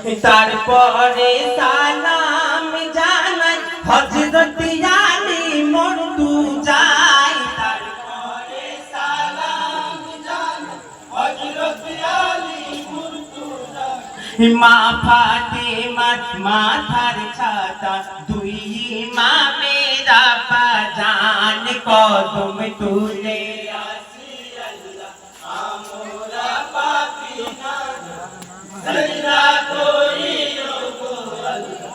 তারপরে সালাম জানাই হযরত আলী মুর্তজায় তারপরে সালাম জানাই হযরত আলী মুর্তজায় মা ফাতেমার মাথার ছাতা দুই ইমামের আব্বাজান কদম তুলে আসি আল্লাহ আমরা পাপী না সাজদা করি ওগো আল্লাহ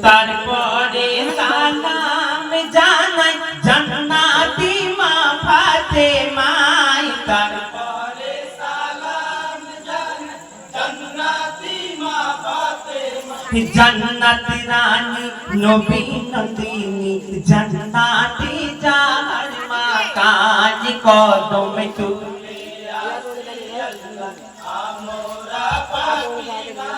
তারপরে সালাম জানাই জান্নাতি মা ফাতেমায় তারপরে সালাম জানাই জান্নাতি মা ফাতেমায় জান্নাতি রানী নবী নন্দিনী জান্নাতি যার মাকান কদম তুলে আমরা পাপী না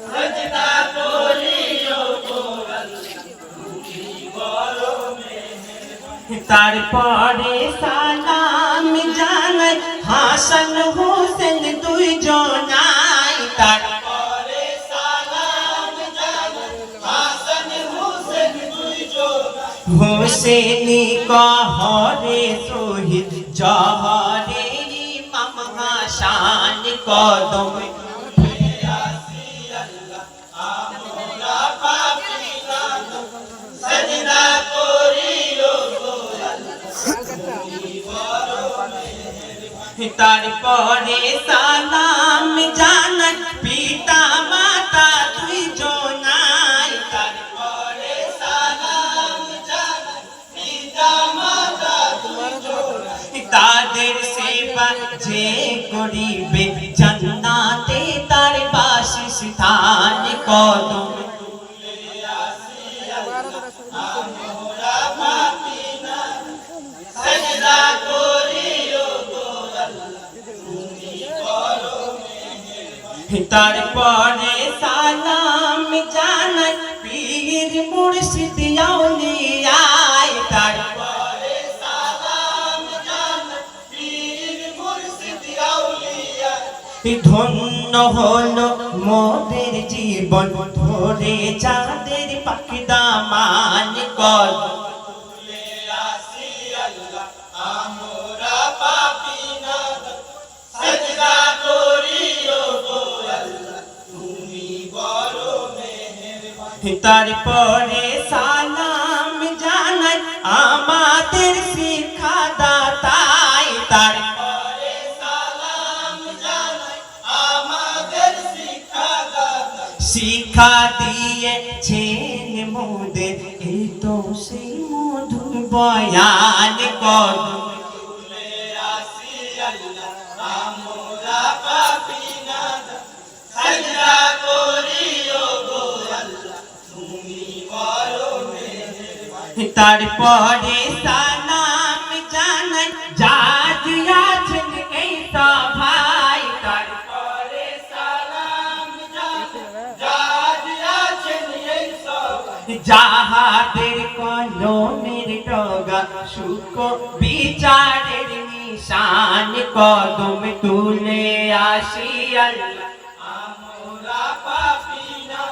সাজদা করি ওগো আল্লাহ তুমি বড় মেহেরবান তারপরে সালাম জানাই হাসান হোসেন দুই জনাই তারপরে সালাম জানাই হাসান হোসেন দুই জনাই হোসেনি কহরে শহীদ জহরে ইমাম হাসান কদম তুলে আসি আল্লাহ আমরা পাপী না সাজদা করি ওগো তারপরে সালাম জানাই পিতা মাতা দুই জনাই তারপরে সালাম জানাই পিতা মাতা দুই জনাই তাদের সেবা যে করিবে জান্নাতে তার বাসস্থান কদম তুলে আসি আল্লাহ আমরা পাপী না সাজদা করি ওগো আল্লাহ তুমি বড় মেহেরবান তারপরে সালাম জানাই পীর মুর্শিদ আউলিয়ায় তারপরে সালাম জানাই পীর মুর্শিদ আউলিয়ায় ধন্য হলো মোদের জীবন ধরে যাদের পাক দামান কদম তুলে আসি আল্লাহ আমরা পাপী না সাজদা করি ওগো আল্লাহ তুমি বড় মেহেরবান তারপরে সালাম জানাই আমাদের শিক্ষাদাতায় তারপরে সালাম জানাই আমাদের শিক্ষাদাতায় শিক্ষা দিয়েছেন মোদের এই তো সেই মধুর বয়ান কদম তুলে আসি আল্লাহ আমরা পাপী না সাজদা করি ওগো আল্লাহ তুমি বড় মেহেরবান তারপরে সালাম জানাই যার আছেন এই সভায় তারপরে সালাম জানাই যার আছেন এই সভায় যাহাদের কলমের ডগা সুখ বিচারের নিশান কদম তুলে আসি আল্লাহ আমরা পাপী না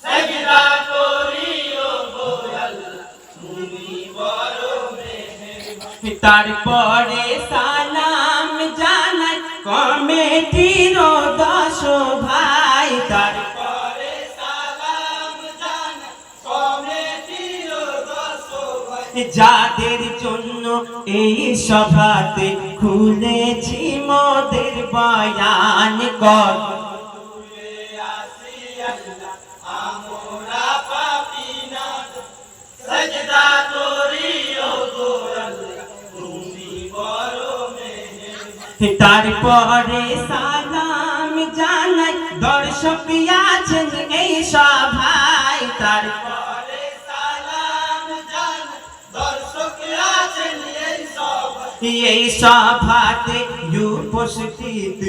সাজদা করি ওগো আল্লাহ তুমি বড় মেহেরবান তারপরে সালাম জানাই কমিটির 10 ভাই তারপরে সালাম জানাই কমিটির 10 ভাই যাদের জন্য এই সভাতে খুলেছি মোদের বয়ান কদম তুলে আসি আল্লাহ আমরা পাপী না সাজদা করি ওগো আল্লাহ তুমি বড় মেহেরবান তারপরে সালাম জানাই দর্শক আছেন এই সভায় তারপরে সালাম জানাই দর্শক আছেন এই সভায় এই সভাতে উপস্থিত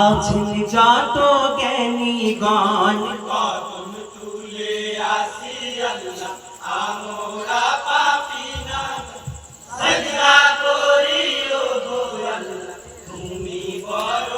আছেন যত জ্ঞানীগণ কদম তুলে আসি আল্লাহ আমরা পাপী না সাজদা করি ওগো আল্লাহ তুমি বড়